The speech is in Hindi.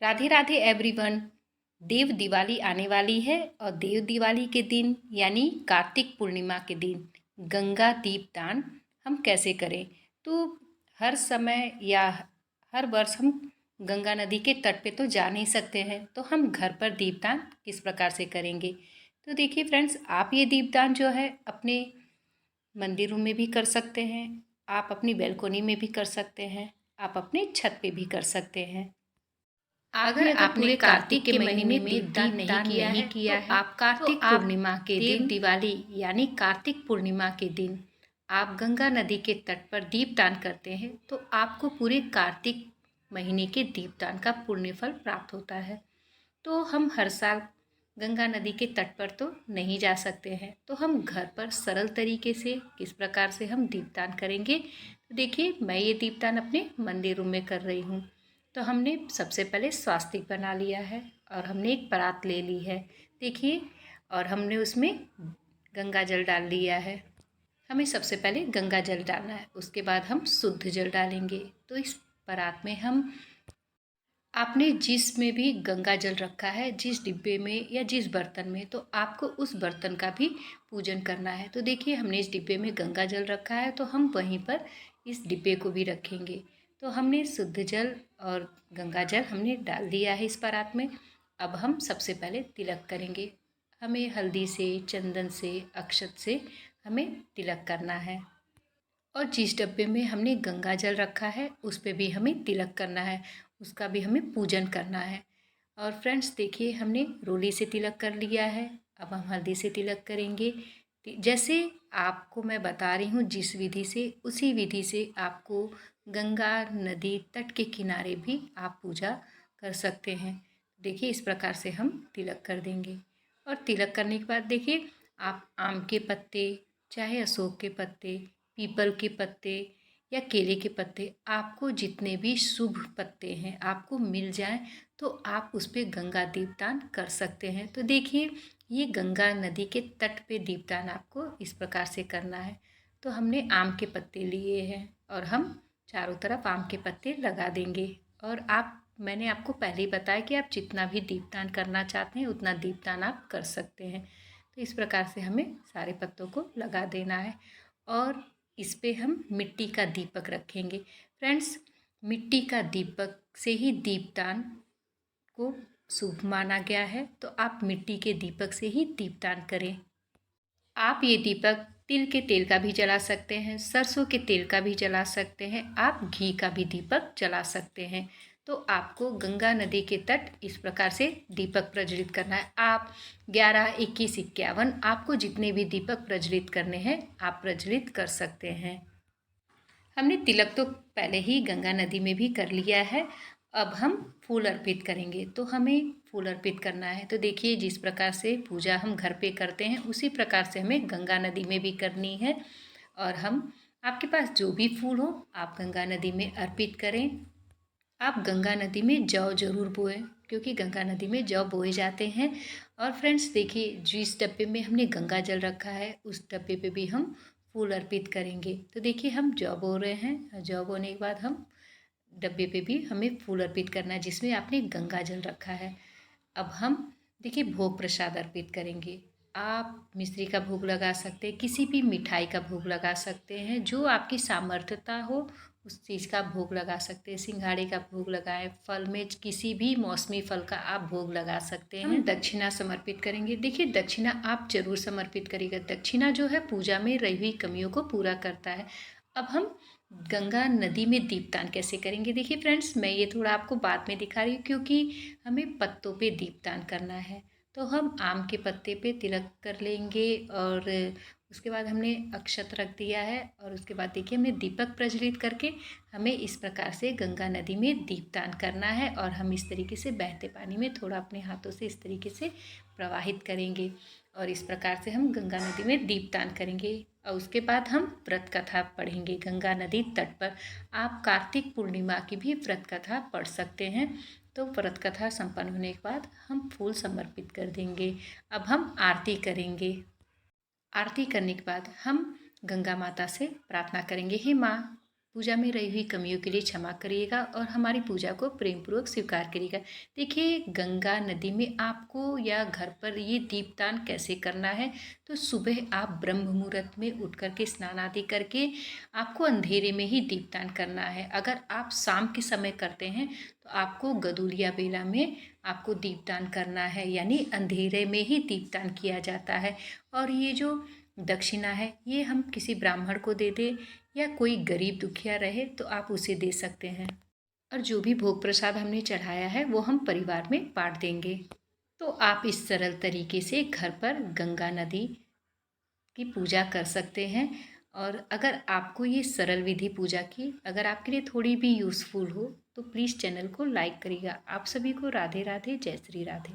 राधे राधे एवरीवन। देव दिवाली आने वाली है और देव दिवाली के दिन यानी कार्तिक पूर्णिमा के दिन गंगा दीपदान हम कैसे करें। तो हर समय या हर वर्ष हम गंगा नदी के तट पे तो जा नहीं सकते हैं, तो हम घर पर दीपदान किस प्रकार से करेंगे। तो देखिए फ्रेंड्स, आप ये दीपदान जो है अपने मंदिरों में भी कर सकते हैं, आप अपनी बैल्कोनी में भी कर सकते हैं, आप अपने छत पे भी कर सकते हैं। अगर आपने कार्तिक के महीने में दीपदान नहीं किया है, आप कार्तिक पूर्णिमा के दिन दिवाली यानी कार्तिक पूर्णिमा के दिन आप गंगा नदी के तट पर दीपदान करते हैं, तो आपको पूरे कार्तिक महीने के दीपदान का पुण्य फल प्राप्त होता है। तो हम हर साल गंगा नदी के तट पर तो नहीं जा सकते हैं, तो हम घर पर सरल तरीके से किस प्रकार से हम दीपदान करेंगे। तो देखिए, मैं ये दीपदान अपने मंदिर रूम में कर रही हूँ। तो हमने सबसे पहले स्वास्तिक बना लिया है और हमने एक परात ले ली है, देखिए, और हमने उसमें गंगा जल डाल लिया है। हमें सबसे पहले गंगा जल डालना है, उसके बाद हम शुद्ध जल डालेंगे। तो इस परात में हम आपने जिस में भी गंगा जल रखा है, जिस डिब्बे में या जिस बर्तन में, तो आपको उस बर्तन का भी पूजन करना है। तो देखिए, हमने इस डिब्बे में गंगा जल रखा है, तो हम वहीं पर इस डिब्बे को भी रखेंगे। तो हमने शुद्ध जल और गंगा जल हमने डाल दिया है इस परात में। अब हम सबसे पहले तिलक करेंगे। हमें हल्दी से, चंदन से, अक्षत से हमें तिलक करना है। और जिस डब्बे में हमने गंगा जल रखा है उस पे भी हमें तिलक करना है, उसका भी हमें पूजन करना है। और फ्रेंड्स देखिए, हमने रोली से तिलक कर लिया है, अब हम हल्दी से तिलक करेंगे। जैसे आपको मैं बता रही हूँ जिस विधि से, उसी विधि से आपको गंगा नदी तट के किनारे भी आप पूजा कर सकते हैं। देखिए, इस प्रकार से हम तिलक कर देंगे। और तिलक करने के बाद देखिए, आप आम के पत्ते, चाहे अशोक के पत्ते, पीपल के पत्ते या केले के पत्ते, आपको जितने भी शुभ पत्ते हैं आपको मिल जाए, तो आप उस पर गंगा दीपदान कर सकते हैं। तो देखिए, ये गंगा नदी के तट पे दीपदान आपको इस प्रकार से करना है। तो हमने आम के पत्ते लिए हैं और हम चारों तरफ आम के पत्ते लगा देंगे। और मैंने आपको पहले ही बताया कि आप जितना भी दीपदान करना चाहते हैं उतना दीपदान आप कर सकते हैं। तो इस प्रकार से हमें सारे पत्तों को लगा देना है और इस पे हम मिट्टी का दीपक रखेंगे। फ्रेंड्स, मिट्टी का दीपक से ही दीपदान को शुभ माना गया है, तो आप मिट्टी के दीपक से ही दीपदान करें। आप ये दीपक तिल के तेल का भी जला सकते हैं, सरसों के तेल का भी जला सकते हैं, आप घी का भी दीपक जला सकते हैं। तो आपको गंगा नदी के तट इस प्रकार से दीपक प्रज्वलित करना है। आप 11, 21, 51 आपको जितने भी दीपक प्रज्वलित करने हैं आप प्रज्वलित कर सकते हैं। हमने तिलक तो पहले ही गंगा नदी में भी कर लिया है। अब हम फूल अर्पित करेंगे, तो हमें फूल अर्पित करना है। तो देखिए, जिस प्रकार से पूजा हम घर पे करते हैं उसी प्रकार से हमें गंगा नदी में भी करनी है। और हम, आपके पास जो भी फूल हो आप गंगा नदी में अर्पित करें। आप गंगा नदी में जौ जरूर बोएं, क्योंकि गंगा नदी में जौ बोए जाते हैं। और फ्रेंड्स देखिए, जिस डब्बे में हमने गंगा जल रखा है उस डब्बे पे भी हम फूल अर्पित करेंगे। तो देखिए, हम जौ बो रहे हैं, जौ बोने के बाद हम डब्बे पे भी हमें फूल अर्पित करना है जिसमें आपने गंगा जल रखा है। अब हम देखिए भोग प्रसाद अर्पित करेंगे। आप मिश्री का भोग लगा सकते हैं, किसी भी मिठाई का भोग लगा सकते हैं, जो आपकी सामर्थ्यता हो उस चीज़ का भोग लगा सकते हैं। सिंघाड़े का भोग लगाएं, फल में किसी भी मौसमी फल का आप भोग लगा सकते हैं। हम दक्षिणा समर्पित करेंगे। देखिए, दक्षिणा आप जरूर समर्पित करिएगा। दक्षिणा जो है पूजा में रही हुई कमियों को पूरा करता है। अब हम गंगा नदी में दीपदान कैसे करेंगे। देखिए फ्रेंड्स, मैं ये थोड़ा आपको बाद में दिखा रही हूँ, क्योंकि हमें पत्तों पे दीपदान करना है। तो हम आम के पत्ते पे तिलक कर लेंगे और उसके बाद हमने अक्षत रख दिया है। और उसके बाद देखिए, हमने दीपक प्रज्वलित करके हमें इस प्रकार से गंगा नदी में दीपदान करना है। और हम इस तरीके से बहते पानी में थोड़ा अपने हाथों से इस तरीके से प्रवाहित करेंगे और इस प्रकार से हम गंगा नदी में दीपदान करेंगे। और उसके बाद हम व्रत कथा पढ़ेंगे गंगा नदी तट पर। आप कार्तिक पूर्णिमा की भी व्रत कथा पढ़ सकते हैं। तो व्रत कथा संपन्न होने के बाद हम फूल समर्पित कर देंगे। अब हम आरती करेंगे। आरती करने के बाद हम गंगा माता से प्रार्थना करेंगे, हे माँ, पूजा में रही हुई कमियों के लिए क्षमा करिएगा और हमारी पूजा को प्रेमपूर्वक स्वीकार करिएगा। देखिए, गंगा नदी में आपको या घर पर ये दीपदान कैसे करना है, तो सुबह आप ब्रह्म मुहूर्त में उठ करके स्नान आदि करके आपको अंधेरे में ही दीपदान करना है। अगर आप शाम के समय करते हैं तो आपको गदुलिया बेला में आपको दीपदान करना है, यानी अंधेरे में ही दीपदान किया जाता है। और ये जो दक्षिणा है ये हम किसी ब्राह्मण को दे दें या कोई गरीब दुखिया रहे तो आप उसे दे सकते हैं। और जो भी भोग प्रसाद हमने चढ़ाया है वो हम परिवार में बांट देंगे। तो आप इस सरल तरीके से घर पर गंगा नदी की पूजा कर सकते हैं। और अगर आपको ये सरल विधि पूजा की अगर आपके लिए थोड़ी भी यूज़फुल हो तो प्लीज़ चैनल को लाइक करिएगा। आप सभी को राधे राधे, जय श्री राधे।